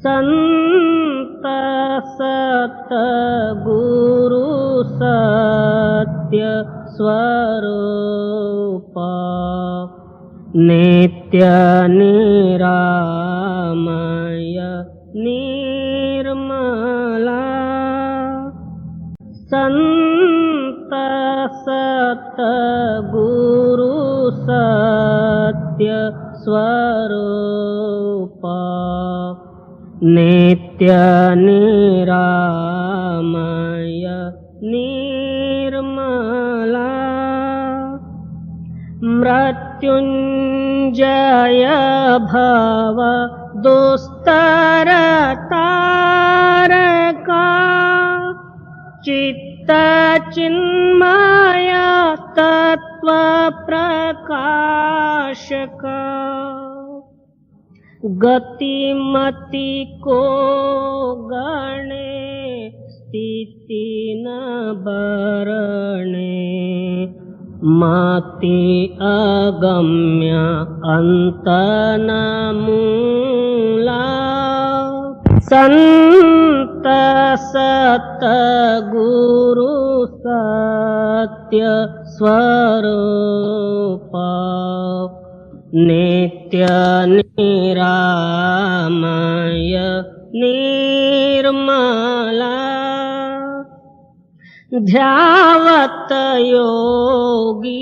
संत सतगुरु सत्य स्वरूप नित्य निरामय निर्मला संत सतगुरु सत्य स्वरूप नित्य निरामय निर्मला मृत्युंजय भव दुस्तर तारका चित्त चिन्मय तत्व प्रकाशका गतिमति को गणे स्थिति न बरणे मति अगम्य अंत न मूला संत सतगुरु सत्य स्वरूप नित्य निरामय निर्मला ध्यावत योगी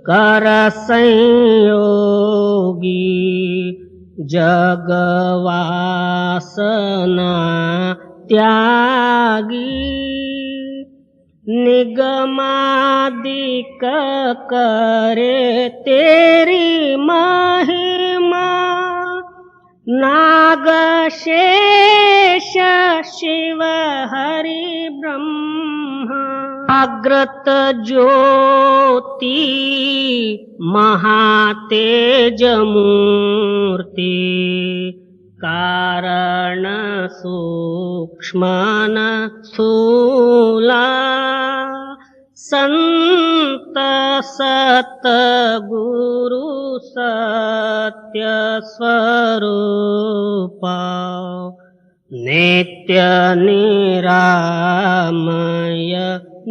कर संयोगी जगवासना त्यागी निगमादिक करे तेरी महिमा नाग शेष शिव हरि ब्रह्मा अग्रत ज्योति महातेज मूर्ति कारण सूक्ष्मन स्थूला संत सतगुरु सत्य स्वरूप नित्य निरामय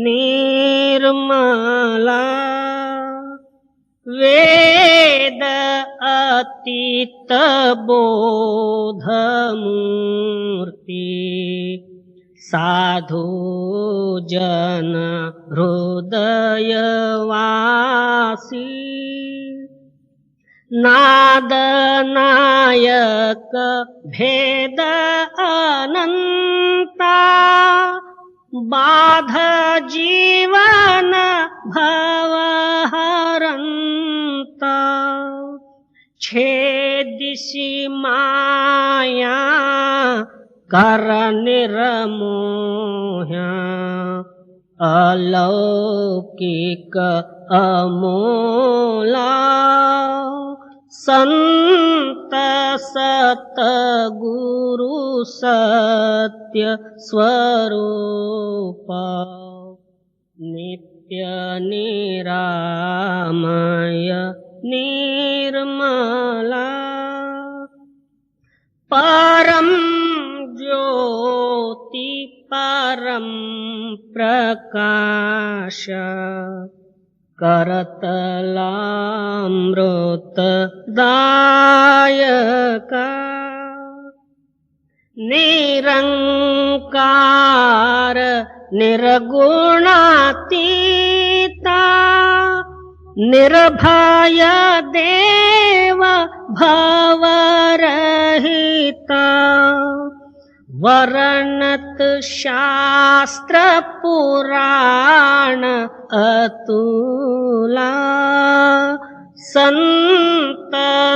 निर्मला वेद अतीत बोध मूर्ति साधु जन हृदय वासी नाद नायक भेद अनंता बाध जीवन भव हरंता छेदिसि माया कर निर्मोह्या अलौकिक अमोला संत सतगुरु सत्य स्वरूप नित्य निरामय निर्मला परम ज्योति परम प्रकाश करतलामृत दायका निरंकार निर्गुणातीता निर्भय देव भवरहिता वर्णत शास्त्र पुराण अतुला संत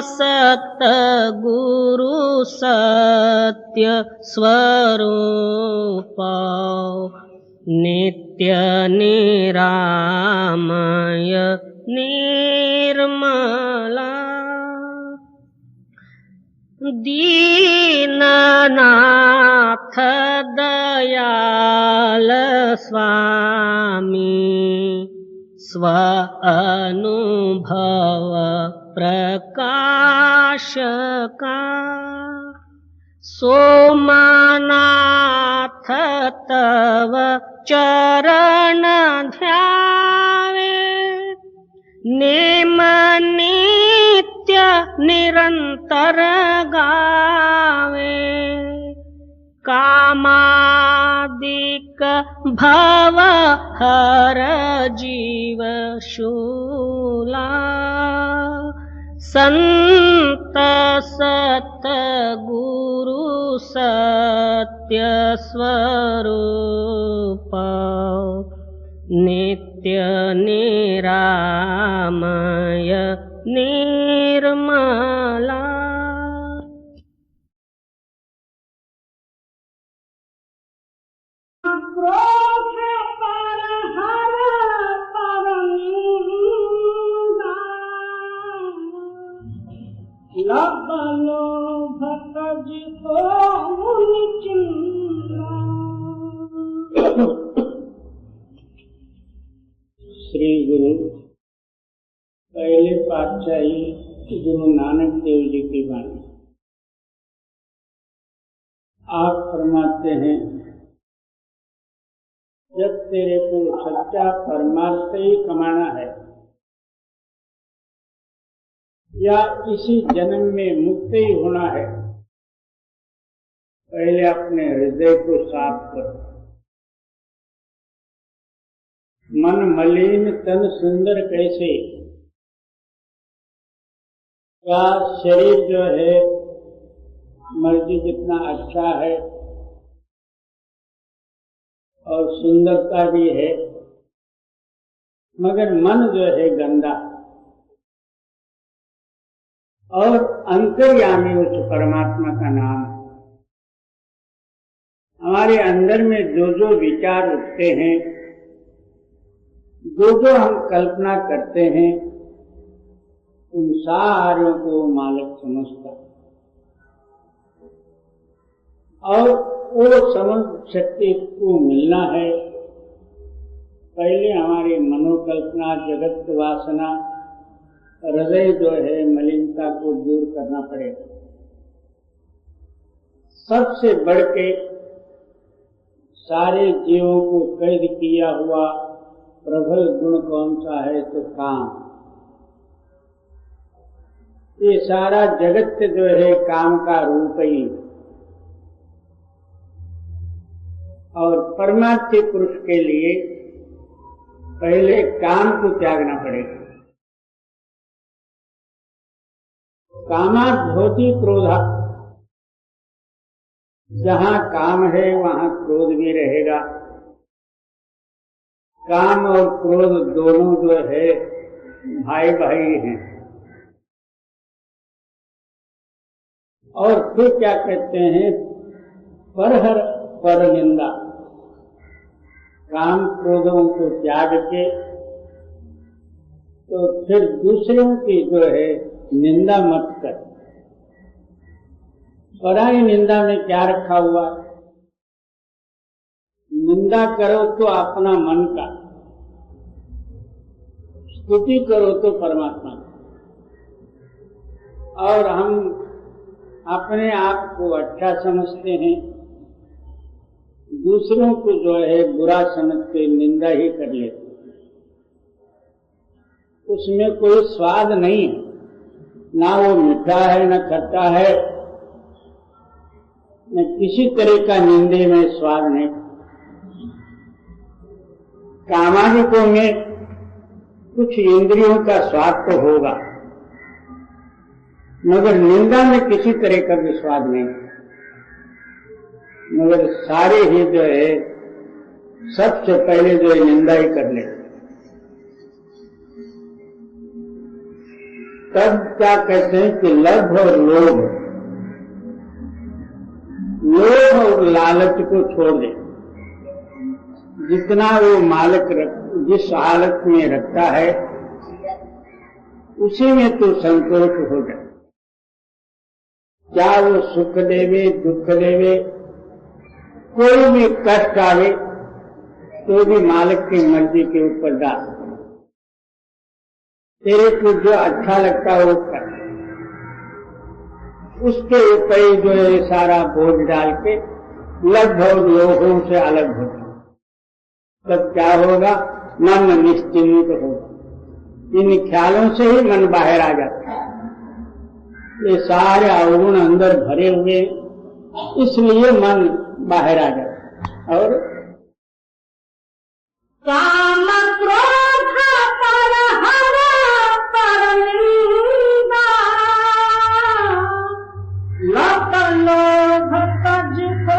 सतगुरु सत्य स्वरूप नित्य निरामय निर्मला दीननाथ दयाल स्वामी स्व अनुभव प्रकाश का सोमनाथ तव चरण ध्यावे नेम नित्य निरंतर गावे कामादिक भव हर जीव शूला संत सत गुरु सत्य स्वरूप नित्य निरामय निर्मला। क्रोध पर हर परनिंदा लब लोभ तज को मुनि चिंता। श्री गुरु पहले पातशाही गुरु नानक देव जी की वाणी। आप फरमाते हैं, जब तेरे को सच्चा परमार्थ ही कमाना है या इसी जन्म में मुक्त ही होना है, पहले अपने हृदय को साफ करो। मन मलिन तन सुंदर कैसे, क्या शरीर जो है मर्जी जितना अच्छा है और सुंदरता भी है, मगर मन जो है गंदा और अंतर्यामी उस परमात्मा का नाम है। हमारे अंदर में जो जो विचार उठते हैं, जो जो हम कल्पना करते हैं, उन सारों को मालिक समझता और वो समझ शक्ति को मिलना है। पहले हमारी मनोकल्पना, जगत वासना, हृदय जो है मलिनता को दूर करना पड़ेगा। सबसे बढ़ के सारे जीवों को कैद किया हुआ प्रबल गुण कौन सा है, तो काम। ये सारा जगत जो है काम का रूप ही, और परमार्थी पुरुष के लिए पहले काम को त्यागना पड़ेगा। कामात् भवति क्रोधा, जहां काम है वहां क्रोध भी रहेगा। काम और क्रोध दोनों जो है भाई भाई हैं। और फिर क्या कहते हैं, परहर पर निंदा। काम क्रोधों को त्याग के तो फिर दूसरों की जो है निंदा मत कर। पराई निंदा में क्या रखा हुआ, निंदा करो तो अपना मन का, स्तुति करो तो परमात्मा का। और हम अपने आप को अच्छा समझते हैं, दूसरों को जो है बुरा समझ के निंदा ही कर लेते, उसमें कोई स्वाद नहीं है, ना वो मीठा है न खट्टा है, न किसी तरह का निंदे में स्वाद नहीं। कामादिकों में कुछ इंद्रियों का स्वाद तो होगा, मगर निंदा में किसी तरह का भी स्वाद नहीं। मगर सारे ही जो है सबसे पहले जो है निंदा ही कर ले। तब क्या कहते हैं कि लभ और लोभ, लोभ और लालच को छोड़ दे। जितना वो मालिक जिस हालत में रखता है उसी में तो संतोष हो जाए। क्या वो सुख देवे दुख देवे, कोई भी कष्ट आवे तो भी मालिक की मर्जी के ऊपर डाल। तेरे को जो अच्छा लगता है वो कर। उसके ऊपर ही जो है सारा बोझ डाल के लगभग लोगों से अलग हो जाए, तब क्या होगा, मन निश्चिंत होगा। इन ख्यालों से ही मन बाहर आ जाता है। ये सारे अवगुण अंदर भरे हुए, इसलिए मन बाहर आ जाता है। और काम क्रोध पर हर पर निंदा, लत लोभ तज को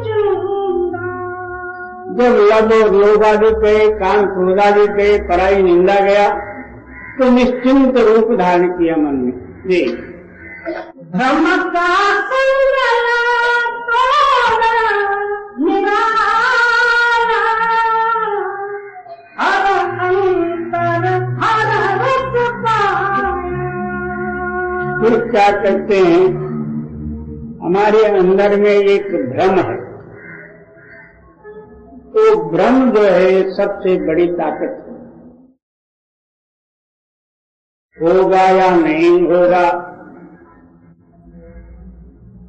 चूंदा। जब लब और लोभ आदि गए, काम क्रोध आदि गए, पराई निंदा गया, तो निश्चिंत रूप धारण किया मन में। जी, भ्रम का संगला तोड़ा निराला, हर अंतर हर रस पाया। फिर क्या करते हैं, हमारे अंदर में एक भ्रम है, तो भ्रम जो है सबसे बड़ी ताकत है। होगा या नहीं होगा,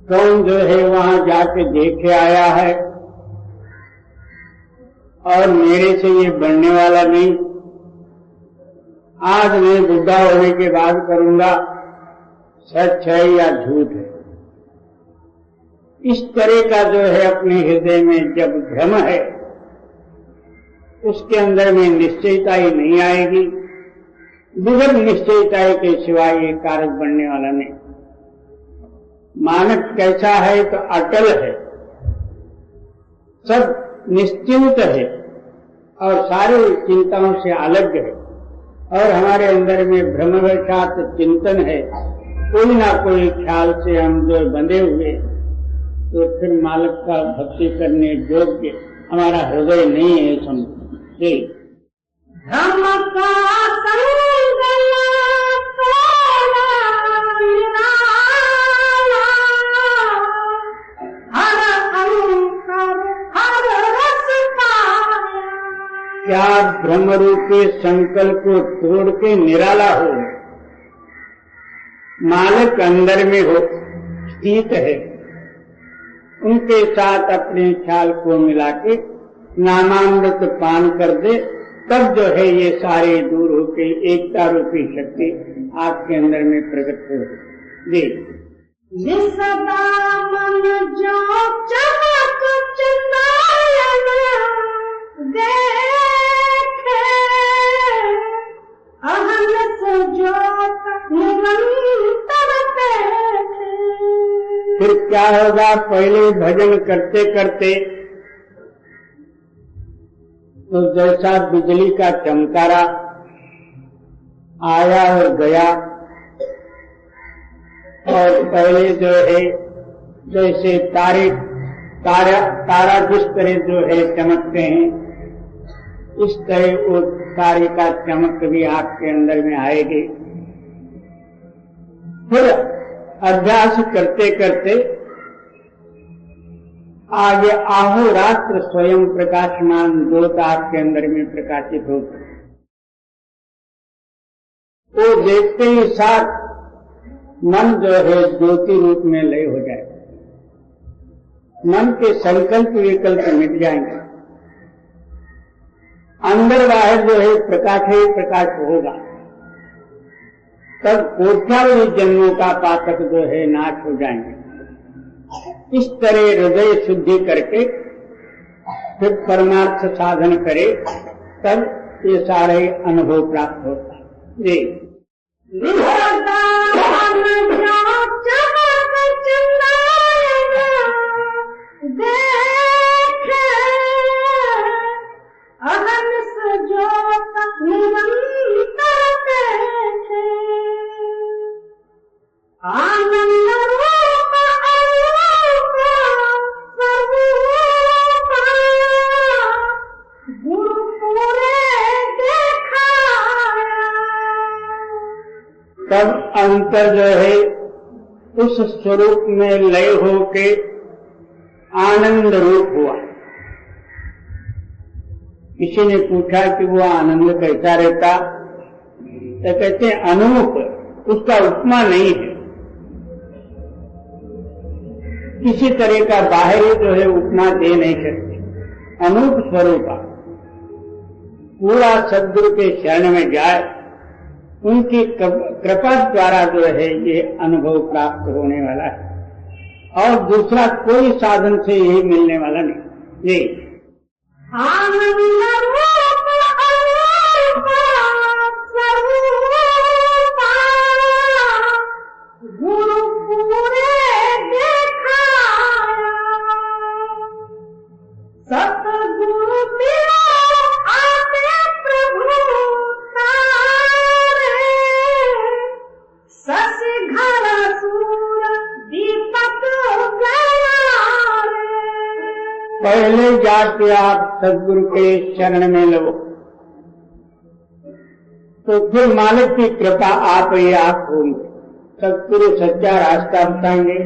कौन जो है वहां जाके देखे आया है और मेरे से ये बढ़ने वाला नहीं, आज मैं बुढ़ा होने के बाद करूंगा, सच है या झूठ है। इस तरह का जो है अपने हृदय में जब भ्रम है, उसके अंदर में निश्चयता ही नहीं आएगी। बिगड़ निश्चयता के सिवाय ये कार्य बनने वाला नहीं। मानक कैसा है तो अटल है, सब निश्चिंत है और सारे चिंताओं से अलग है, और हमारे अंदर में भ्रमवशात चिंतन है, कोई ना कोई ख्याल से हम जो बंधे हुए, तो फिर मालिक का भक्ति करने योग्य हमारा हृदय नहीं है। समझे, भ्रम का संगला तोड़ा निराला, हर अंतर हर रस पाया। क्या भ्रम रूपी संकल्प को तोड़ के निराला हो, मालिक अंदर में हो, स्थित है, उनके साथ अपने ख्याल को मिला के नामामृत पान कर दे, तब जो है ये सारे दूर होके एकता रूपी शक्ति आपके अंदर में प्रकट हो। जी, सदा मन जो चमक चिंतायन देखे, अहंस ज्योत निरंतर देखे। फिर क्या होगा, पहले भजन करते करते तो जैसा बिजली का चमकारा आया और गया, और पहले जो है जैसे तारा जिस तरह जो है चमकते हैं, इस तरह वो तारे का चमक भी आपके अंदर में आएगी। फिर अभ्यास करते करते आगे अहोरात्र स्वयं प्रकाशमान ज्योत आपके अंदर में प्रकाशित होगी। वो देखते ही साथ मन जो है ज्योति रूप में लय हो जाए, मन के संकल्प विकल्प मिट जाएंगे, अंदर बाहर जो है प्रकाश ही प्रकाश होगा। तब कोट्यावधि जन्मों का पातक जो है नाश हो जाएंगे। इस तरह हृदय शुद्धि करके फिर परमार्थ साधन करे, तब ये सारे अनुभव प्राप्त होता है। जी, तब अंतर जो है उस स्वरूप में लय होके आनंद रूप हुआ। किसी ने पूछा कि वो आनंद कैसा रहता, तो कहते हैं अनूप, उसका उपमा नहीं है। किसी तरह का बाहरी जो है उपमा दे नहीं सकते। अनूप स्वरूप पूरा सद्गुरु के शरण में जाए, उनकी कृपा द्वारा जो है ये अनुभव प्राप्त होने वाला है, और दूसरा कोई साधन से यही मिलने वाला नहीं। ये गुरु पूरे देखाया, सतगुरु मिला आते प्रभु तारे, शशि घर सूर दीपक गया रे। पहले जाके आप सद्गुरु के शरण में लो, तो फिर मालिक की कृपा आप ही आप होंगे। सद्गुरु सच्चा रास्ता बताएंगे,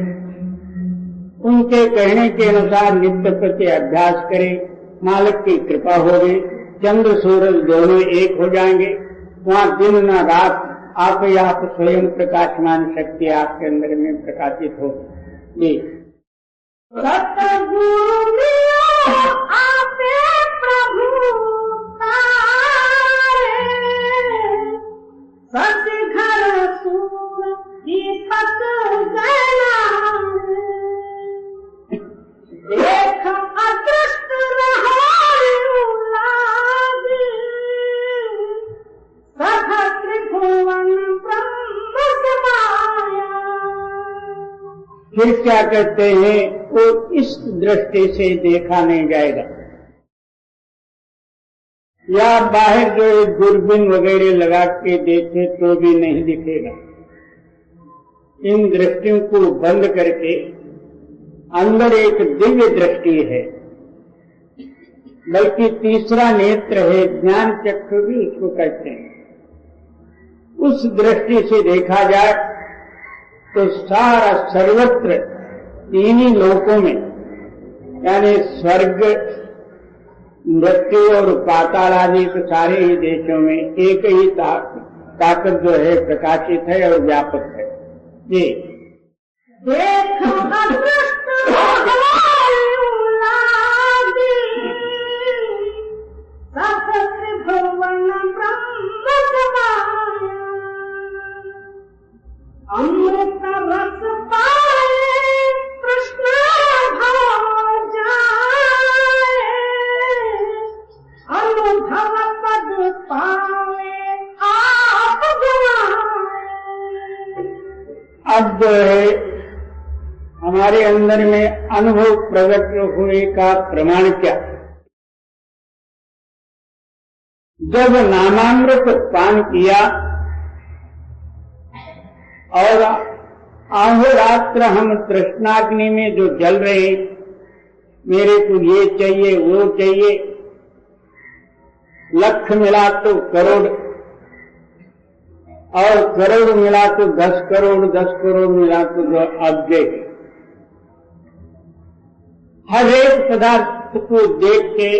उनके कहने के अनुसार नित्य प्रति अभ्यास करें, मालिक की कृपा होगी। चंद्र सूरज दोनों एक हो जाएंगे, वहां दिन न रात आप ही आप स्वयं प्रकाशमान शक्ति आपके अंदर में प्रकाशित होगी। सतगुरु मिला आपे प्रभु तारे, शशि घर सूर दीपक गया रे। देख अदृष्ट रहायु लागी, सख त्रिभुवन ब्रह्म समाया। फिर क्या कहते हैं, वो इस दृष्टि से देखा नहीं जाएगा, या बाहर जो दूरबीन वगैरह लगा के देखे तो भी नहीं दिखेगा। इन दृष्टियों को बंद करके अंदर एक दिव्य दृष्टि है, बल्कि तीसरा नेत्र है, ज्ञान चक्षु भी उसको कहते हैं। उस दृष्टि से देखा जाए तो सारा सर्वत्र तीन ही लोकों में, यानी स्वर्ग, मृत्यु और पाताल आदि के सारे ही देशों में एक ही ताकत जो है प्रकाशित है और व्यापक है। जी देख अदृष्ट रहायु लागी, सख त्रिभुवन ब्रह्म समाया। अमृत रस पाए कृष्ण भाव जाए, अनुभव पद पावे आप गवाए। अब जो है हमारे अंदर में अनुभव प्रकट हुए का प्रमाण क्या? जब नामामृत पान किया और अहोरात्र हम तृष्णाग्नि में जो जल रहे, मेरे को ये चाहिए वो चाहिए, लख मिला तो करोड़, और करोड़ मिला तो 10 करोड़, 10 करोड़ मिला तो जो अब्जे। हर एक पदार्थ को देख के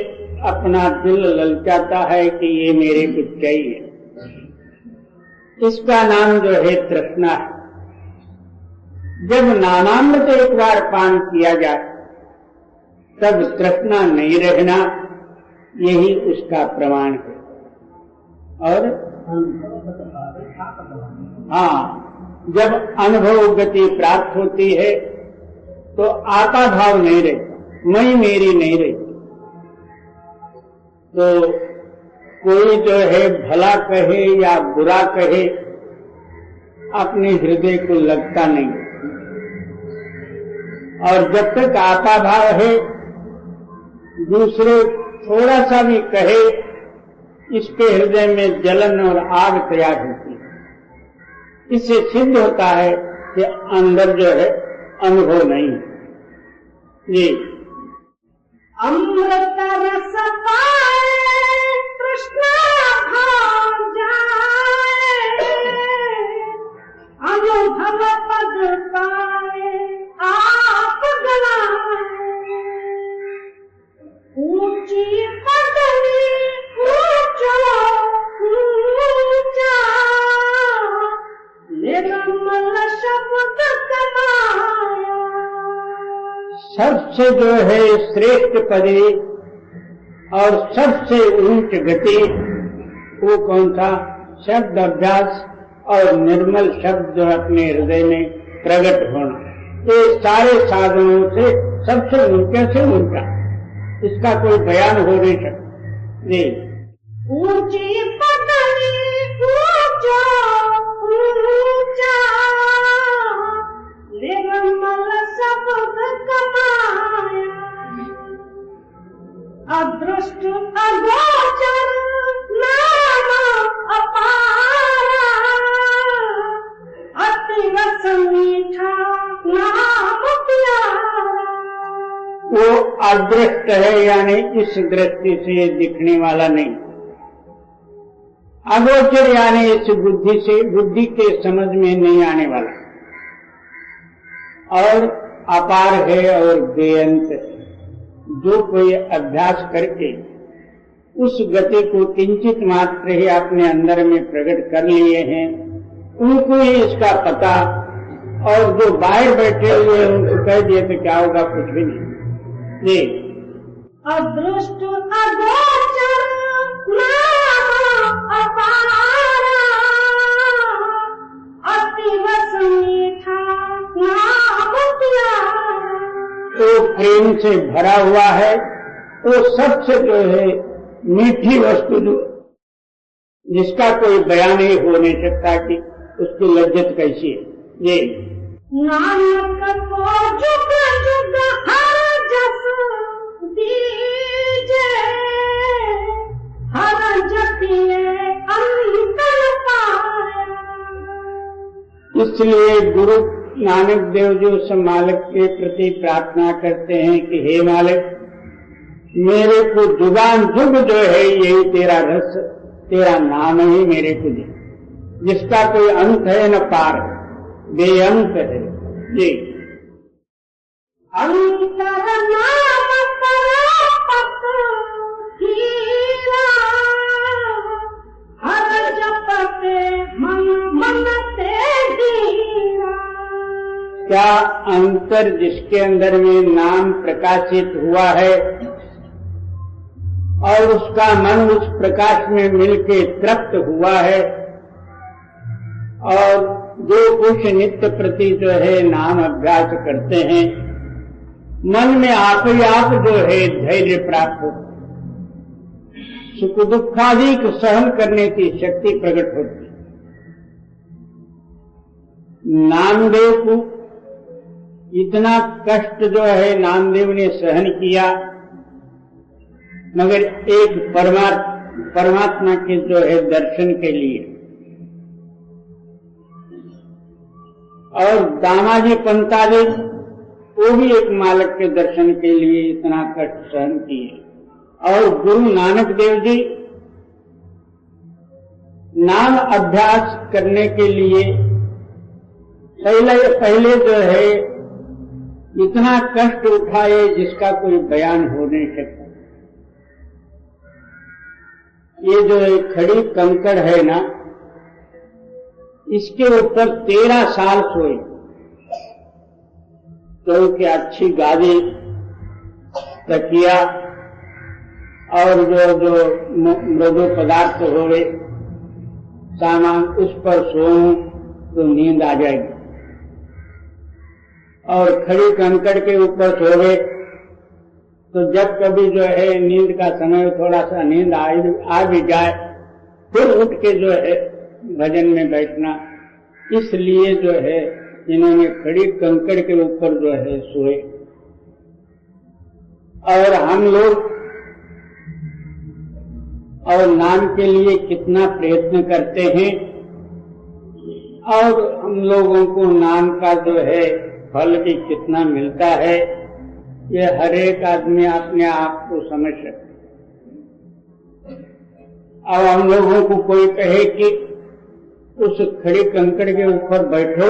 अपना दिल ललचाता है कि ये मेरे को चाहिए। इसका नाम जो है तृष्णा है। जब नामामृत एक बार पान किया जाए तब तृष्णा नहीं रहना, यही उसका प्रमाण है। और हाँ, जब अनुभव गति प्राप्त होती है तो आता भाव नहीं रहता, मैं मेरी नहीं रहती। तो कोई जो है भला कहे या बुरा कहे, अपने हृदय को लगता नहीं। और जब तक आता भाव है, दूसरे थोड़ा सा भी कहे, इसके हृदय में जलन और आग तैयार होती है। इससे सिद्ध होता है कि अंदर जो है अनुभव नहीं है। ये अमृत रस पाए कृष्ण भाव जाए, अनुभव पद पाए आप गवाए। ऊंची पदवी ऊंचो ऊंचा, निर्मल शब्द कमाया। सबसे जो है श्रेष्ठ पदवी और सबसे ऊंच गति वो कौन सा? शब्द अभ्यास और निर्मल शब्द जो अपने हृदय में प्रकट होना, ये सारे साधनों से सबसे ऊंचे से ऊंचा, इसका कोई बयान हो नहीं सकता। जी, ऊंची पदवी ऊंचा ऊंचा, निर्मल शब्द कमाया, अदृष्ट अगोचर नाम अपारा, अति रस मीठा नाम प्यारा। वो अदृष्ट है, यानी इस दृष्टि से दिखने वाला नहीं। अगोचर यानी इस बुद्धि से, बुद्धि के समझ में नहीं आने वाला, और अपार है और बेअंत है। जो कोई अभ्यास करके उस गति को किंचित मात्र ही अपने अंदर में प्रकट कर लिए हैं, उनको ही इसका पता, और जो बाहर बैठे हुए हैं उनको कह दिए तो क्या होगा? कुछ भी नहीं। जी, अदृष्ट अगोचर नाम अपारा, अति रस मीठा नाम प्यारा। वो प्रेम से भरा हुआ है, वो सबसे जो है मीठी वस्तु, जो जिसका कोई बयान ही हो नहीं सकता कि उसकी लज्जत कैसी है। ये नानक को जुग जुग हर जस दीजे, हर जपिए अंतर पाया। इसलिए गुरु नानक देव जी उस मालिक के प्रति प्रार्थना करते हैं कि हे मालिक, मेरे को जुगान जुग जो है यही तेरा रस, तेरा नाम ही मेरे को दे, जिसका कोई अंत है न पार, बेअंत है। जी, अंतर नाम परापत हीरा, हर जपते मन मन ते धीरा। क्या अंतर जिसके अंदर में नाम प्रकाशित हुआ है और उसका मन उस प्रकाश में मिलके तृप्त हुआ है, और जो कुछ नित्य प्रति जो है नाम अभ्यास करते हैं, मन में आप ही आप जो है धैर्य प्राप्त हो, सुख दुखादि को सहन करने की शक्ति प्रकट होती। नामदेव को इतना कष्ट जो है नामदेव ने सहन किया, मगर एक परमात्मा के जो है दर्शन के लिए। और दामाजी पंताली वो भी एक मालिक के दर्शन के लिए इतना कष्ट सहन किए। और गुरु नानक देव जी नाम अभ्यास करने के लिए पहले जो है इतना कष्ट उठाए जिसका कोई बयान हो नहीं सकता। ये जो एक खड़ी कंकड़ है ना, इसके ऊपर 13 साल सोए, क्योंकि अच्छी गादी, तकिया और जो मृदु पदार्थ होवे सामान, उस पर सोऊं तो नींद आ जाएगी। और खड़ी कंकड़ के ऊपर सोवे तो जब कभी जो है नींद का समय थोड़ा सा नींद आ भी जाए, फिर उठ के जो है भजन में बैठना। इसलिए जो है इन्होंने खड़ी कंकड़ के ऊपर जो है सोए। और हम लोग और नाम के लिए कितना प्रयत्न करते हैं, और हम लोगों को नाम का जो है फल भी कितना मिलता है, ये हर एक आदमी अपने आप को समझ सकते। अब हम लोगों को कोई कहे कि उस खड़ी कंकड़ के ऊपर बैठो,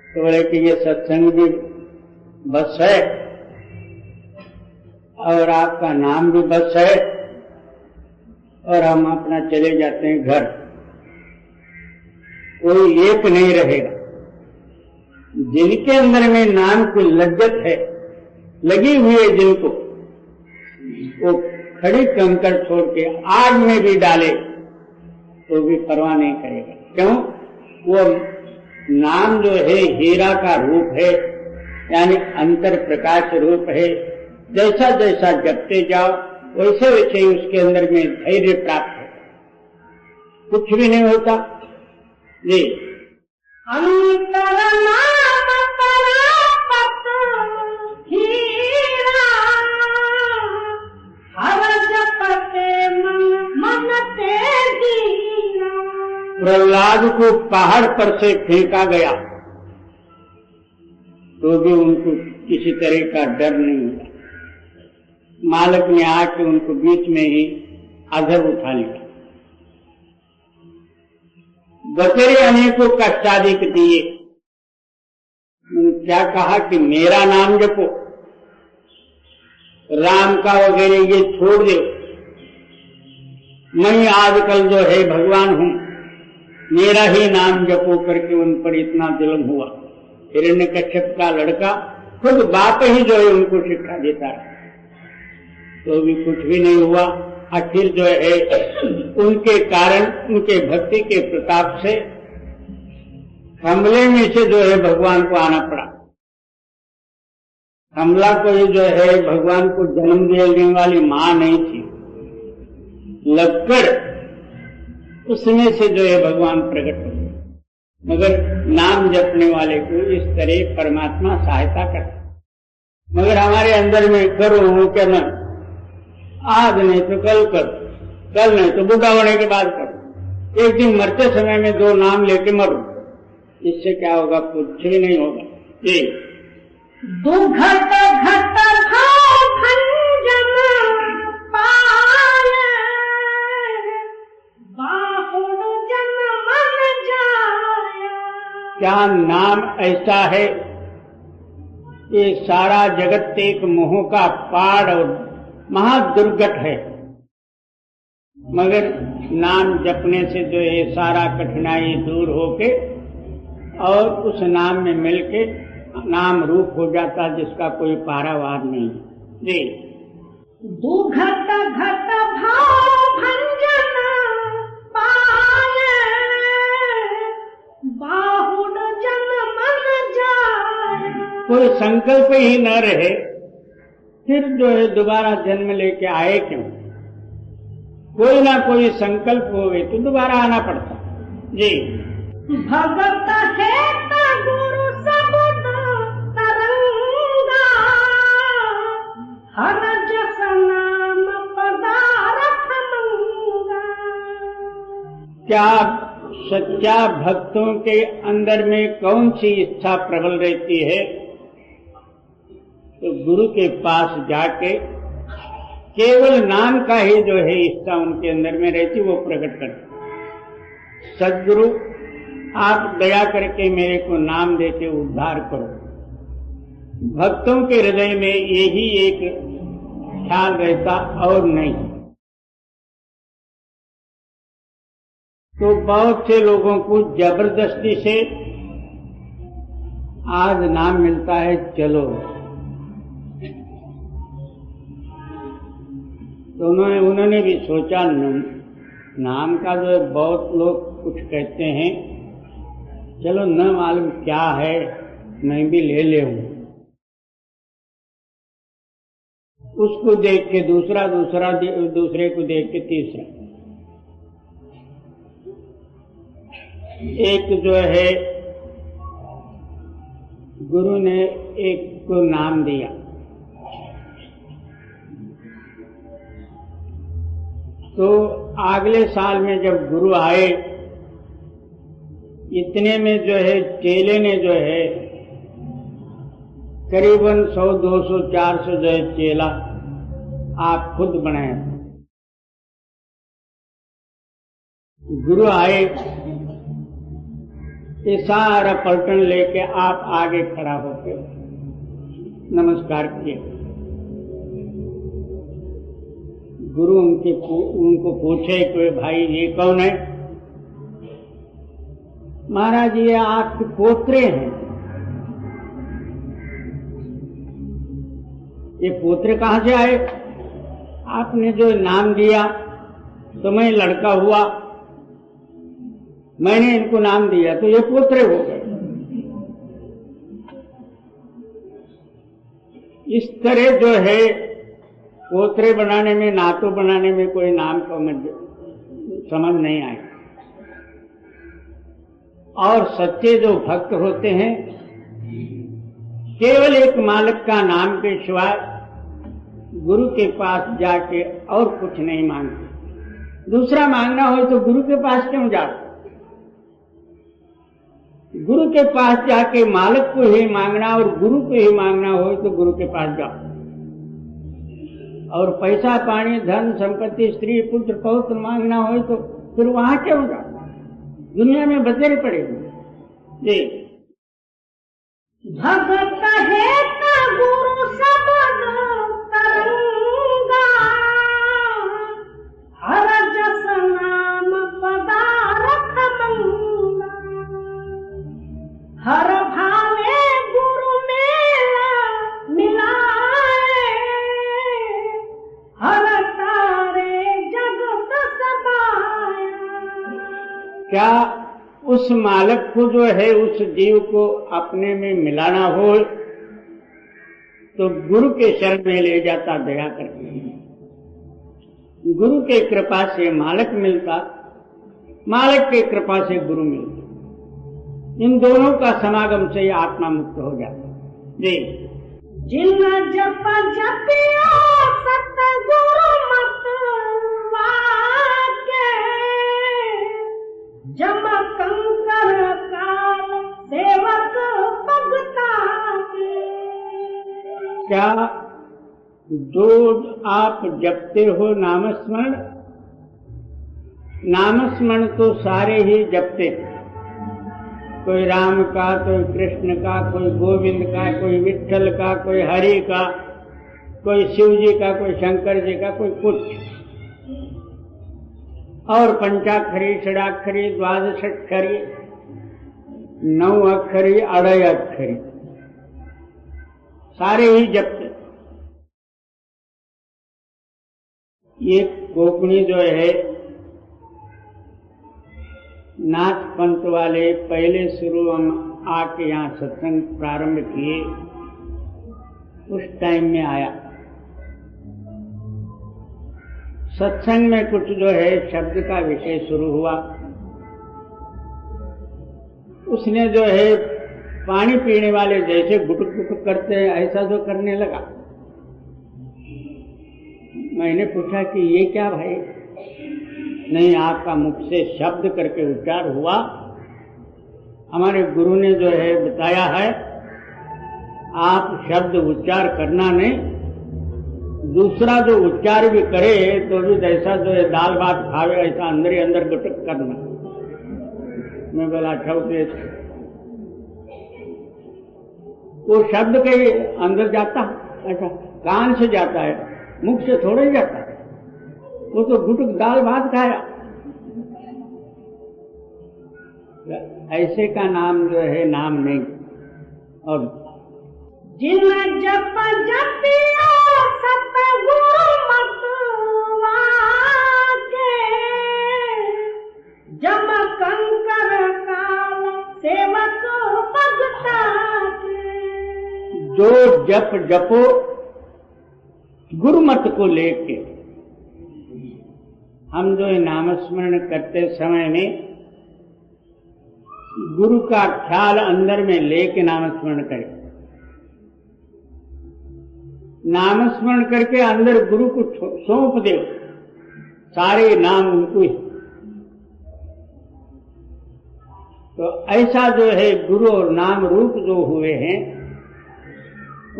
तो बोले कि ये सत्संग भी बस है और आपका नाम भी बस है, और हम अपना चले जाते हैं घर, कोई एक नहीं रहेगा। जिनके अंदर में नाम की लज्जत है, लगी हुई है जिनको, वो खड़ी कंकड़ छोड़ के आग में भी डाले तो भी परवाह नहीं करेगा। क्यों? वो नाम जो है हीरा का रूप है, यानी अंतर प्रकाश रूप है। जैसा जैसा जपते जाओ वैसे वैसे ही उसके अंदर में धैर्य प्राप्त होता, कुछ भी नहीं होता जी। अंतर नाम परापत हीरा, हर जपते मन ते दीना। प्रहलाद को पहाड़ पर से फेंका गया तो भी उनको किसी तरह का डर नहीं हुआ। मालिक ने आके उनको बीच में ही अधर उठा लिया। बतेरे अनेकों कष्टादिक दिए। क्या कहा कि मेरा नाम जपो, राम का वगैरह ये छोड़ दो, मैं आजकल जो है भगवान हूं, मेरा ही नाम जपो करके उन पर इतना जुल्म हुआ। हिरण्यकश्यप का लड़का खुद बाप ही जो है उनको शिक्षा देता रहा तो भी कुछ भी नहीं हुआ। आखिर जो है उनके कारण, उनके भक्ति के प्रताप से हमले में से जो है भगवान को आना पड़ा। हमला कोई जो है भगवान को जन्म देने वाली मां नहीं थी, लगकर उसमें से जो है भगवान प्रकट हो। मगर नाम जपने वाले को इस तरह परमात्मा सहायता करता। मगर हमारे अंदर में करो हो क्या न, आज नहीं तो कल कर, कल नहीं तो बुढ़ा होने के बाद करो। एक दिन मरते समय में दो नाम लेके मरो, इससे क्या होगा? कुछ भी नहीं होगा। ये दुघट घट भाव भंजन पाय, बाहुड़ जन मन जाया। क्या नाम ऐसा है? ये सारा जगत एक मोह का पाड़ और महादुर्गट है। मगर नाम जपने से जो है सारा कठिनाई दूर होके और उस नाम में मिलके नाम रूप हो जाता जिसका कोई पारावार नहीं जी। दुघट घट भाव भंजन पाय, बाहुड़ जन मन जाया। कोई संकल्प ही न रहे फिर जो है दोबारा जन्म लेके आए क्यों? कोई ना कोई संकल्प हो गए तो दोबारा आना पड़ता जी। भगत है गुरु सबद तरंगा, हर जस नाम पदारथ मंगा। क्या सच्चा भक्तों के अंदर में कौन सी इच्छा प्रबल रहती है? तो गुरु के पास जाके केवल नाम का ही जो है इच्छा उनके अंदर में रहती, वो प्रकट करते। सद्गुरु आप दया करके मेरे को नाम देके उद्धार करो। भक्तों के हृदय में यही एक ख्याल रहता और नहीं। तो बहुत से लोगों को जबरदस्ती से आज नाम मिलता है, चलो। तो उन्होंने भी सोचा नाम का जो बहुत लोग कुछ कहते हैं, चलो न मालूम क्या है, मैं भी ले ले हूं। उसको देख के दूसरा, दूसरे को देख के तीसरा। एक जो है गुरु ने एक को नाम दिया, तो अगले साल में जब गुरु आए, इतने में जो है चेले ने जो है करीबन 100, 200, 400 जो है चेला आप खुद बनाए। गुरु आए, ये सारा पलटन लेके आप आगे खड़ा होके नमस्कार किए। गुरु उनको पूछे कि भाई ये कौन है? महाराज ये आपके पोतरे हैं। ये पोत्र कहाँ से आए? आपने जो नाम दिया तो मैं लड़का हुआ, मैंने इनको नाम दिया तो ये पोत्र हो गए। इस तरह जो है पोत्रे बनाने में, नातों बनाने में कोई नाम का समझ नहीं आए। और सच्चे जो भक्त होते हैं केवल एक मालिक का नाम के सिवाय गुरु के पास जाके और कुछ नहीं मांगते। दूसरा मांगना हो तो गुरु के पास क्यों जाते? गुरु के पास जाके मालिक को ही मांगना और गुरु को ही मांगना हो तो गुरु के पास जाओ। और पैसा पानी धन संपत्ति स्त्री पुत्र पौत्र मांगना हो तो फिर वहां क्यों जाओ? दुनिया में बचेरे पड़ेगी। जी भगत है का गुरु सबद तरंगा, हर जस नाम पदारथ मंगा। हर भावे गुरु मेला मिलाए, हर तारे जगत सबाया। क्या उस मालिक को जो है उस जीव को अपने में मिलाना हो तो गुरु के शरण में ले जाता दया करके। गुरु के कृपा से मालिक मिलता, मालिक के कृपा से गुरु मिलता। इन दोनों का समागम से आत्मा मुक्त हो जाता। जी जिन जप जपिया सतगुरु मत वाके, जम कंकर काल सेवक भगता के। क्या जो आप जपते हो नामस्मरण, नामस्मरण तो सारे ही जपते हैं। कोई राम का, कोई कृष्ण का, कोई गोविंद का, कोई विठ्ठल का, कोई हरि का, कोई शिव जी का, कोई शंकर जी का, कोई कुछ। और पंचाक्षरी, षडाक्षरी, द्वादशाक्षरी, 9 अक्षरी, 2.5 अक्षरी सारे ही जपते। ये कोकणी जो है नाथ पंथ वाले पहले शुरू हम आके यहाँ सत्संग प्रारंभ किए, उस टाइम में आया। सत्संग में कुछ जो है शब्द का विषय शुरू हुआ। उसने जो है पानी पीने वाले जैसे गुटुक गुटुक करते हैं ऐसा जो करने लगा। मैंने पूछा कि ये क्या भाई? नहीं, आपका मुख से शब्द करके उच्चार हुआ। हमारे गुरु ने जो है बताया है आप शब्द उच्चार करना नहीं, दूसरा जो उच्चार भी करे तो भी जैसा जो है दाल भात खावे ऐसा अंदर ही अंदर गुटुक करना। मैं बोला अच्छा वो शब्द के अंदर जाता ऐसा कान से जाता है, मुख से थोड़ा ही जाता है। वो तो गुटुक दाल भात खाया। ऐसे का नाम जो है नाम नहीं। और जिन जप जपिया सतगुरु मत वाके, जम कंकर काल सेवक भगता के। जो जप जपो गुरुमत को लेके, हम जो नामस्मरण करते समय में गुरु का ख्याल अंदर में लेके नामस्मरण करें। नामस्मरण करके अंदर गुरु को सौंप दे, सारे नाम उनको ही। तो ऐसा जो है गुरु और नाम रूप जो हुए हैं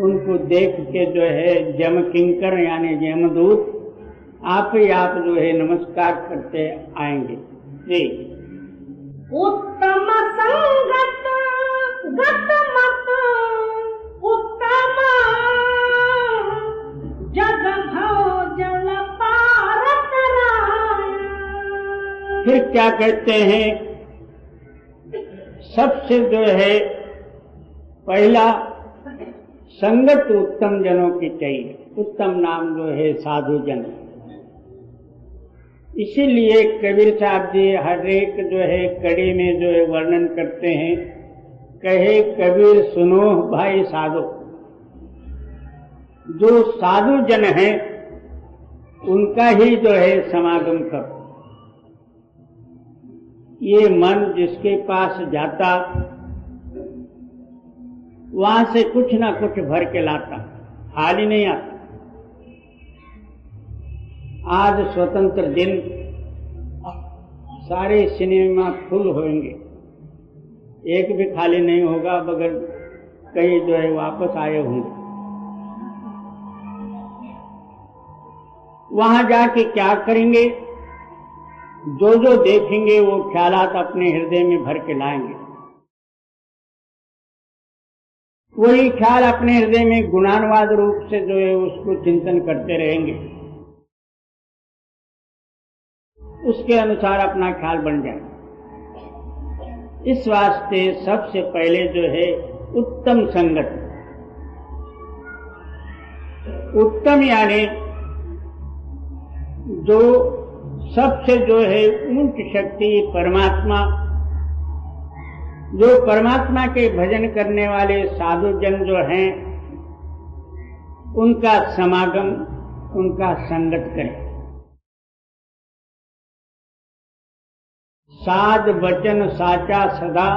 उनको देख के जो है जम किंकर यानी यमदूत आप ही आप जो है नमस्कार करते आएंगे। जी उत्तम संगत गत मत उत्तम, जग भव जल पार तराया। फिर क्या कहते हैं? सबसे जो है पहला संगत उत्तम जनों की चाहिए। उत्तम नाम जो है साधु जन। इसीलिए कबीर साहब जी हर एक जो है कड़ी में जो है वर्णन करते हैं, कहे कबीर सुनो भाई साधो। जो साधु जन हैं उनका ही जो है समागम करो। ये मन जिसके पास जाता वहां से कुछ ना कुछ भर के लाता, खाली नहीं आता। आज स्वतंत्र दिन, सारे सिनेमा फुल होंगे, एक भी खाली नहीं होगा बगैर कई जो है वापस आए होंगे। वहां जाके क्या करेंगे? जो जो देखेंगे वो ख्यालात अपने हृदय में भर के लाएंगे। वही ख्याल अपने हृदय में गुणानुवाद रूप से जो है उसको चिंतन करते रहेंगे, उसके अनुसार अपना ख्याल बन जाए। इस वास्ते सबसे पहले जो है उत्तम संगत। उत्तम यानी जो सबसे जो है उच्च शक्ति परमात्मा, जो परमात्मा के भजन करने वाले साधु जन जो हैं उनका समागम, उनका संगत करें। साध वचन साचा सदा,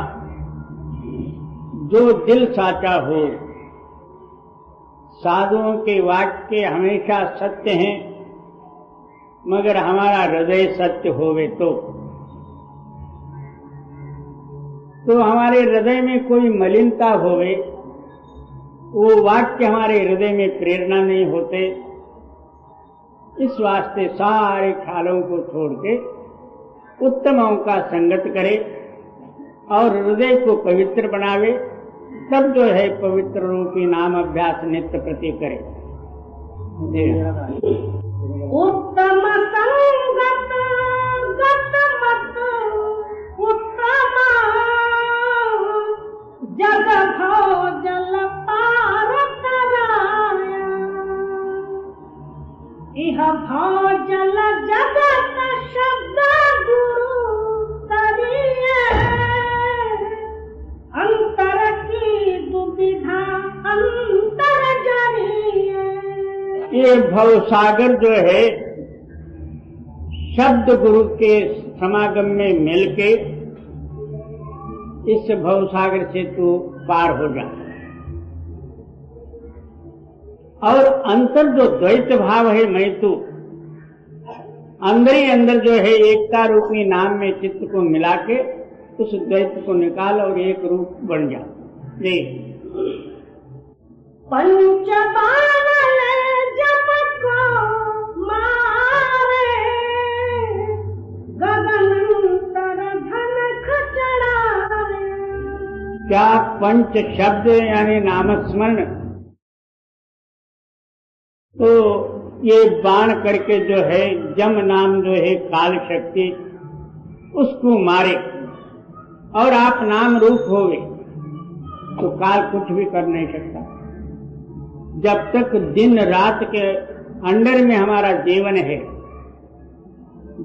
जो दिल साचा हो। साधुओं के वाक्य हमेशा सत्य हैं, मगर हमारा हृदय सत्य होवे तो हमारे हृदय में कोई मलिनता होवे, वो वाक्य हमारे हृदय में प्रेरणा नहीं होते। इस वास्ते सारे ख्यालों को छोड़ के उत्तमों का संगत करे और हृदय को पवित्र बनावे, तब जो है पवित्र रूपी नाम अभ्यास नित्य प्रति करे। उत्तम संगत गत मत उत्तम, जग भव जल पार कराया। इह भव जल जगत शब्द गुरु तरिए, अंतर की दुविधा अंतर जरिए। ये भवसागर जो है शब्द गुरु के समागम में मिलके इस भवसागर से तू पार हो जा। और अंतर जो द्वैत भाव है मैं तू, अंदर ही अंदर जो है एकता रूपी नाम में चित्त को मिला के उस द्वैत को निकाल और एक रूप बन जा। देख पंच बावले जप को मारे, गगनंतर धनख चढ़ाया। क्या पंच शब्द यानी नामस्मरण, तो ये बाण करके जो है जम नाम जो है काल शक्ति उसको मारे और आप नाम रूप होवे तो काल कुछ भी कर नहीं सकता। जब तक दिन रात के अंडर में हमारा जीवन है,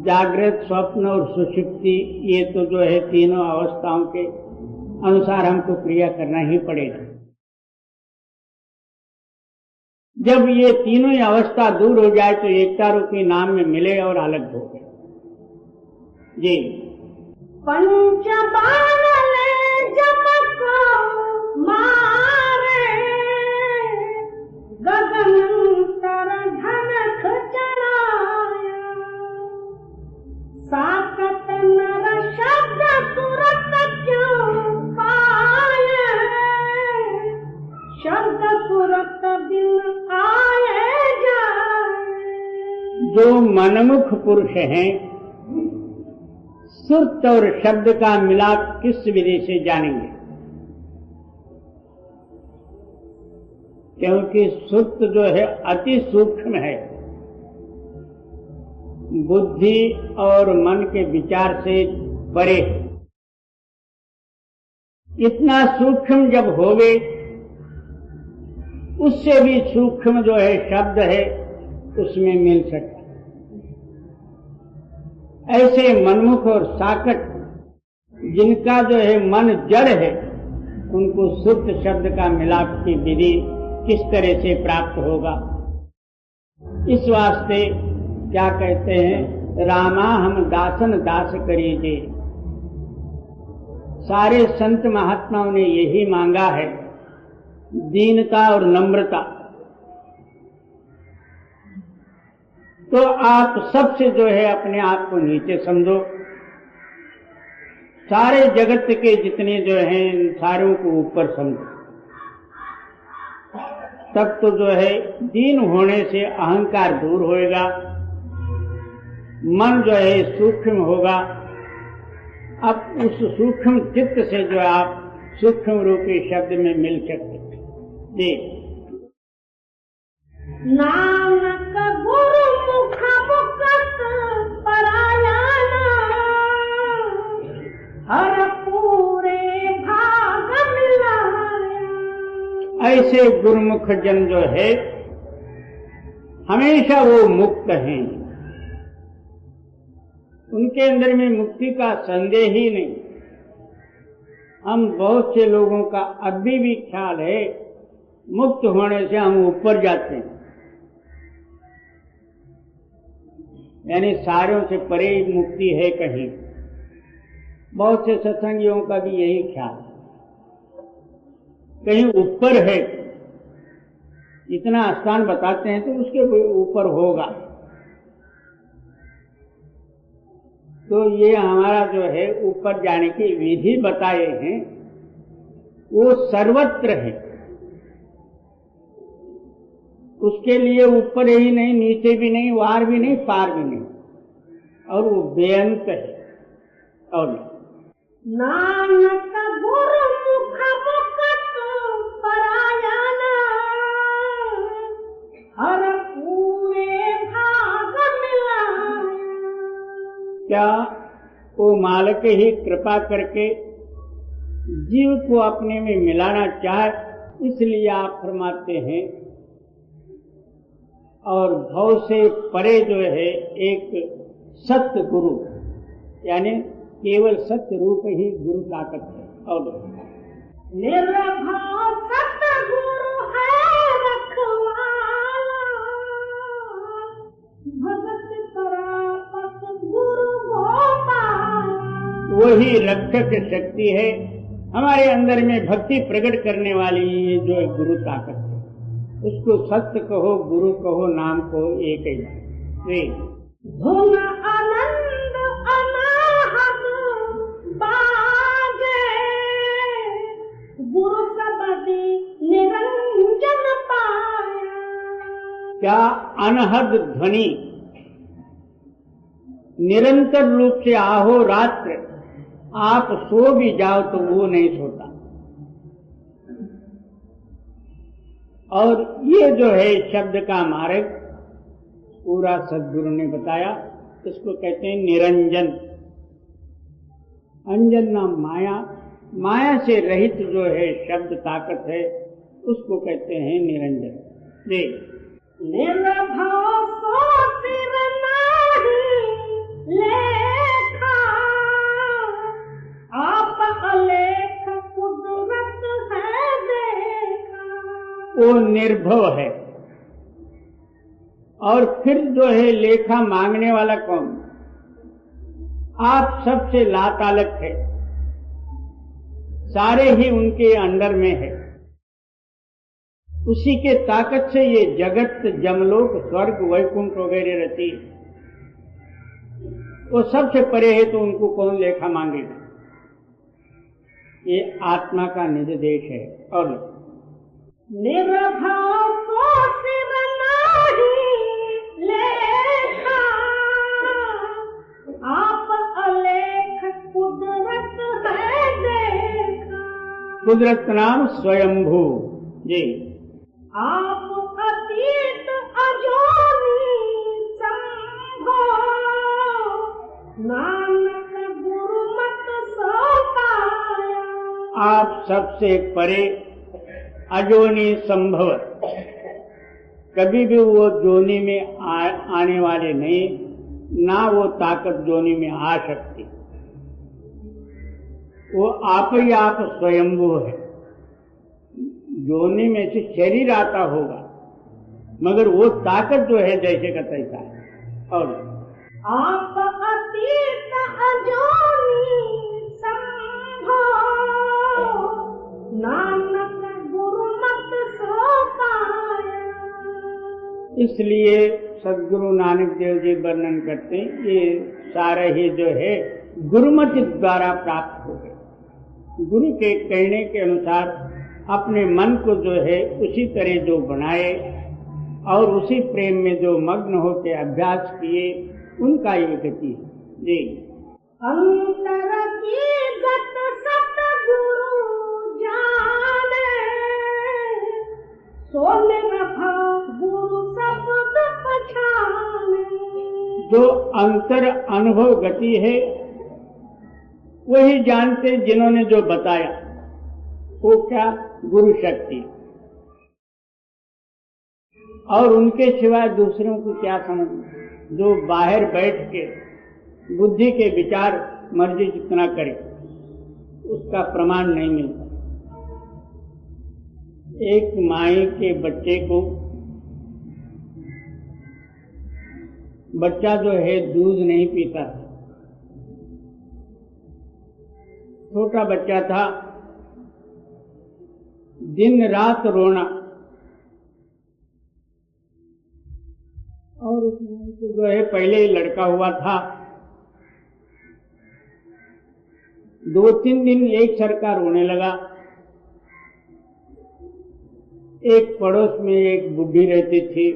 जागृत स्वप्न और सुषुप्ति, ये तो जो है तीनों अवस्थाओं के अनुसार हमको क्रिया करना ही पड़ेगा। जब ये तीनों ही अवस्था दूर हो जाए तो एकता रूपी नाम में मिले और अलग हो गए। जी पंच बावले जप को मारे, गगनंतर धनख चढ़ाया। साकत नर शब्द सुरत क्यों पाए, शब्द सुरत बिन आए जाए। जो मनमुख पुरुष हैं सुरत और शब्द का मिलाप किस विधि से जानेंगे? क्योंकि सुरत जो है अति सूक्ष्म है, बुद्धि और मन के विचार से परे। इतना सूक्ष्म जब होवे उससे भी सूक्ष्म जो है शब्द है उसमें मिल सकता। ऐसे मनमुख और साकट जिनका जो है मन जड़ है, उनको शुद्ध शब्द का मिलाप की विधि किस तरह से प्राप्त होगा। इस वास्ते क्या कहते हैं, रामा हम दासन दास करीजे। सारे संत महात्माओं ने यही मांगा है, दीनता और नम्रता। तो आप सबसे जो है अपने आप को नीचे समझो, सारे जगत के जितने जो हैं इन सारों को ऊपर समझो। तब तो जो है दीन होने से अहंकार दूर होएगा, मन जो है सूक्ष्म होगा। अब उस सूक्ष्म चित्त से जो आप सूक्ष्म रूपी शब्द में मिल सकते जी। नानक गुरु मुख मुकत परायण, हर पूरे भाग मिलाया। ऐसे गुरुमुख जन जो है हमेशा वो मुक्त हैं, उनके अंदर में मुक्ति का संदेह ही नहीं। हम बहुत से लोगों का अभी भी ख्याल है मुक्त होने से हम ऊपर जाते हैं, यानी सारों से परे मुक्ति है कहीं। बहुत से सत्संगियों का भी यही ख्याल, कहीं ऊपर है, इतना स्थान बताते हैं तो उसके ऊपर होगा। तो ये हमारा जो है ऊपर जाने की विधि बताए हैं, वो सर्वत्र है। उसके लिए ऊपर ही नहीं, नीचे भी नहीं, वार भी नहीं, पार भी नहीं, और वो बेअंत है। और नानक गुरु मुख मुकत परायण, हर पूरे भाग मिलाया। क्या वो मालिक ही कृपा करके जीव को अपने में मिलाना चाहे, इसलिए आप फरमाते हैं। और भव से परे जो है एक सत्य गुरु, यानी केवल सत्य रूप ही गुरु ताकत है। और निर्भव सत्य गुरु है रखवाला, भगत परापत गुरु गोपाला। वही रक्षक शक्ति है हमारे अंदर में भक्ति प्रकट करने वाली, ये जो है गुरु ताकत है। उसको सत्य कहो, गुरु कहो, नाम कहो, एक ही। धुन आनंद अनाहत बाजे, गुरु सबदी निरंजन पाया। क्या अनहद ध्वनि निरंतर रूप से आहो रात्र, आप सो भी जाओ तो वो नहीं सोता। और ये जो है शब्द का मार्ग पूरा सद्गुरु ने बताया, इसको कहते हैं निरंजन। अंजन नाम माया, माया से रहित जो है शब्द ताकत है, उसको कहते हैं निरंजन। निर्भव सो सिर नाही लेखा, आप अलेख कुदरत है देखा। वो निर्भव है, और फिर जो है लेखा मांगने वाला कौन? आप सबसे लातालक है, सारे ही उनके अंडर में है। उसी के ताकत से ये जगत, जमलोक, स्वर्ग, वैकुंठ वगैरह रची। वो सबसे परे है तो उनको कौन लेखा मांगेगा? ये आत्मा का निज देश है। और निर्भव सो सिर नाही लेखा, आप अलेख कुदरत है देखा। कुदरत नाम स्वयंभू जी। आप अतीत अजोनी संभो, नानक गुरु मत सो पाया। आप सबसे परे अजोनी संभव, कभी भी वो जोनी में आने वाले नहीं, ना वो ताकत जोनी में आ सकती। वो आप ही आप स्वयंभू है। जोनी में से शरीर आता होगा, मगर वो ताकत जो है जैसे का तैसा है। और आप अतीत अजोनी संभो, नानक गुरुमत सो पाया। इसलिए सदगुरु नानक देव जी वर्णन करते हैं, ये सारा ही जो है गुरुमत द्वारा प्राप्त हो गए। गुरु के कहने के अनुसार अपने मन को जो है उसी तरह जो बनाए और उसी प्रेम में जो मग्न होकर अभ्यास किए, उनका ये गति है। जी, अंतर की गत सतगुरु जाने, सो निरभा गुरु शब्द पछाने। जो अंतर अनुभव गति है वही जानते जिन्होंने जो बताया, वो क्या गुरु शक्ति, और उनके सिवाय दूसरों को क्या समझ। जो बाहर बैठ के बुद्धि के विचार मर्जी जितना करे, उसका प्रमाण नहीं मिलता। एक माई के बच्चे को, बच्चा जो है दूध नहीं पीता, छोटा बच्चा था, दिन रात रोना, और उस माई को जो है पहले ही लड़का हुआ था। 2-3 दिन एक सरकार रोने लगा। एक पड़ोस में एक बुढ़ी रहती थी,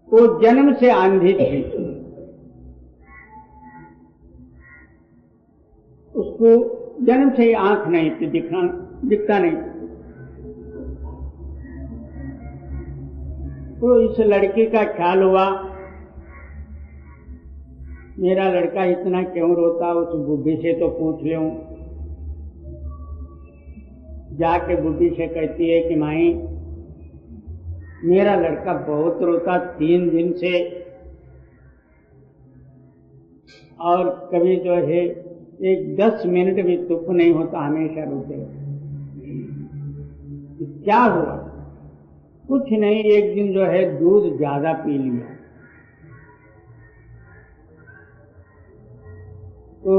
वो जन्म से आंधी थी, उसको जन्म से ही आंख नहीं थी, दिखता नहीं। तो इस लड़की का ख्याल हुआ, मेरा लड़का इतना क्यों रोता, उस बुढ़ी से तो पूछ लूं। जाके बुढ़ी से कहती है कि माई, मेरा लड़का बहुत रोता 3 दिन से, और कभी जो है एक 10 मिनट भी चुप नहीं होता, हमेशा रोते। क्या हुआ? कुछ नहीं, एक दिन जो है दूध ज्यादा पी लिया, तो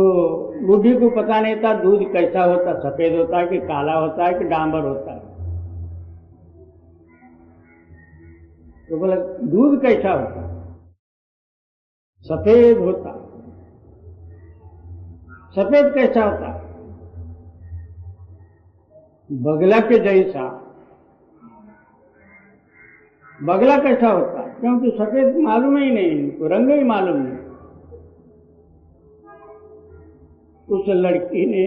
बुढ़ी को पता नहीं था दूध कैसा होता, सफेद होता है कि काला होता है कि डांबर होता है। तो बोला दूध कैसा होता? सफेद होता। सफेद कैसा होता? बगला के जैसा। बगला कैसा होता? क्योंकि सफेद मालूम ही नहीं, इनको रंग ही मालूम नहीं। उस लड़की ने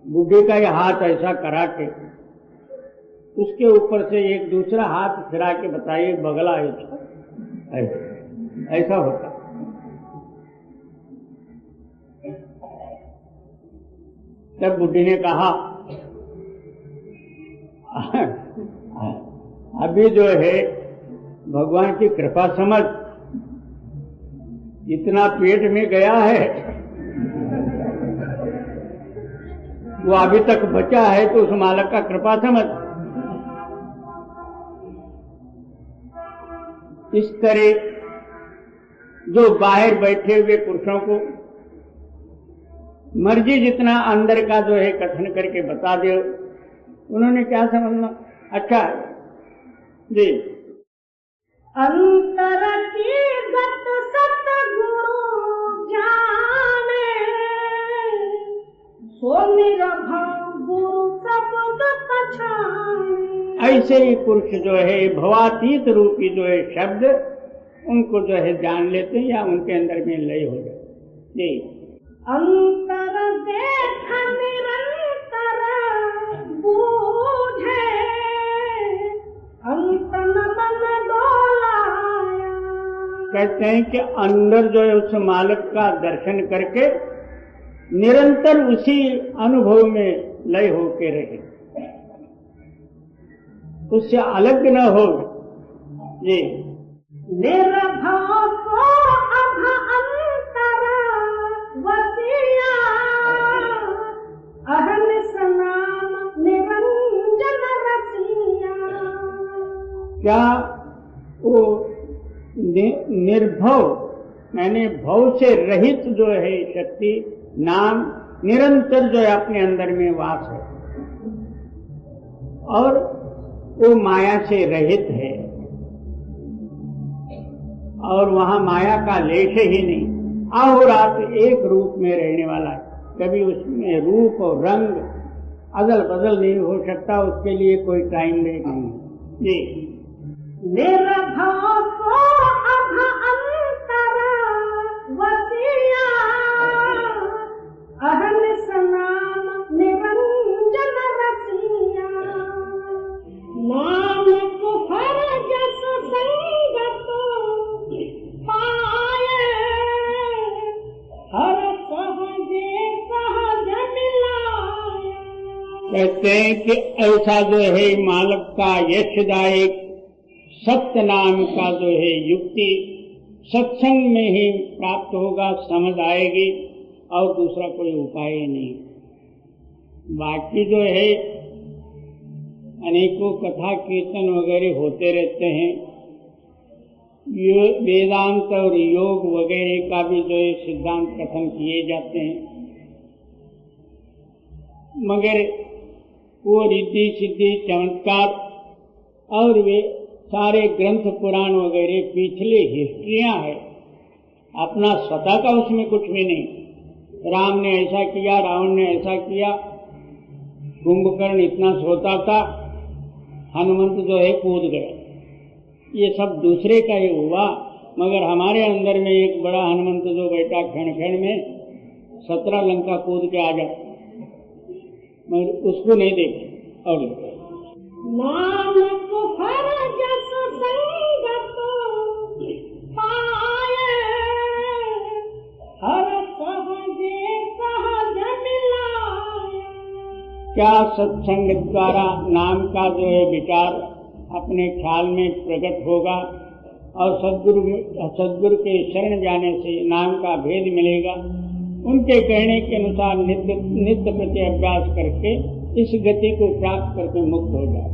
बुढ़े का ये हाथ ऐसा करा के उसके ऊपर से एक दूसरा हाथ फिरा के बताइए, बगला ऐसा होता। तब बुढ़ी ने कहा, अभी जो है भगवान की कृपा समझ, इतना पेट में गया है, वो अभी तक बचा है, तो उस मालक का कृपा समझ। इस तरह जो बाहर बैठे हुए पुरुषों को मर्जी जितना अंदर का जो है कथन करके बता दे, उन्होंने क्या समझना। अच्छा जी, अंतर की गत सतगुरु जाने, सो निरभा गुरु शब्द पछाने। ऐसे ही पुरुष जो है भवातीत रूपी जो है शब्द, उनको जो है जान लेते हैं या उनके अंदर में लय हो जाए। जी, अंतर देख निरंतर बूझे, अंतन मन डोलाया। कहते हैं कि अंदर जो है उस मालिक का दर्शन करके निरंतर उसी अनुभव में लय होके रहे। उससे अलग न हो। जी निर्भव को अभ अंतर वसिया अहर्निश नाम निरंजन रसिया। क्या वो निर्भव मैंने भव से रहित जो है शक्ति नाम निरंतर जो है अपने अंदर में वास है और वो माया से रहित है और वहां माया का लेश ही नहीं, अहोरात्र एक रूप में रहने वाला है। कभी उसमें रूप और रंग अदल बदल नहीं हो सकता, उसके लिए कोई टाइम नहीं। जी निर्भव को अभ अंतर वसिया अहर्निश नाम निरंजन रसिया। नाम कुफर जस संगत पाए हर सहजे सहज मिलाए। कहते हैं कि ऐसा जो है मालक का यशदायक सत्य नाम का जो है युक्ति सत्संग में ही प्राप्त होगा, समझ आएगी और दूसरा कोई उपाय नहीं। बाकी जो है अनेकों कथा कीर्तन वगैरह होते रहते हैं, वेदांत और योग वगैरह का भी जो है सिद्धांत कथन किए जाते हैं, मगर वो रिद्धि सिद्धि चमत्कार और वे सारे ग्रंथ पुराण वगैरह पिछले हिस्ट्रियां है, अपना स्वतः का उसमें कुछ भी नहीं। राम ने ऐसा किया, रावण ने ऐसा किया, कुंभकर्ण इतना सोता था, हनुमंत जो है कूद गया, ये सब दूसरे का ही हुआ। मगर हमारे अंदर में एक बड़ा हनुमंत जो बैठा क्षण क्षण में 17 लंका कूद के आ जाता, मगर उसको नहीं देखे। और नाम कुफर जस संगत पाए हर सहजे सहज मिलाए। क्या सत्संग द्वारा नाम का जो है विचार अपने ख्याल में प्रकट होगा और सद्गुरु के शरण जाने से नाम का भेद मिलेगा। उनके कहने के अनुसार नित्य प्रति अभ्यास करके इस गति को प्राप्त करके मुक्त हो जाए।